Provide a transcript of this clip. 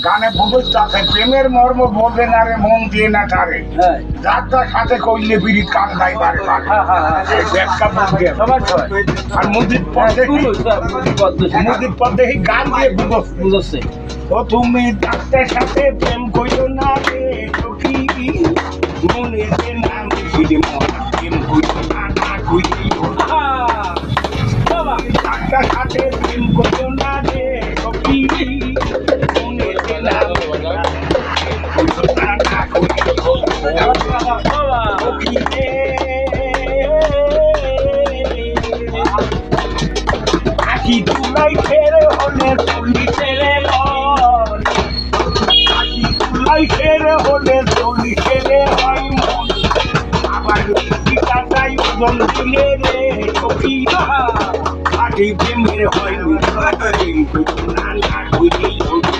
গানে বুঝতে আছে প্রেমের মর্ম বোঝে না রে মন দিয়ে না তারে যাত্রার সাথে কইলে বিড়ি কান দাই বারে বারে এই ব্যাখ্যা বুঝতে আর মুদির পথে মুদির পথে গান দিয়ে বুঝছে ও তুমি যাত্রার সাথে প্রেম কইলো না রে সখী মনে যে নাম বিড়ি প্রেম কইলো না না কইলো যাত্রার সাথে প্রেম কইলো না রে সখী মনে যে নাম আকি তুলাই ফেরে হলে চলি ফেরে আকি তুলাই ফেরে হলে চলি ফেরে হয় মন আবার টাকাই ওজন দিলে রে সখী আটি প্রেমের হয়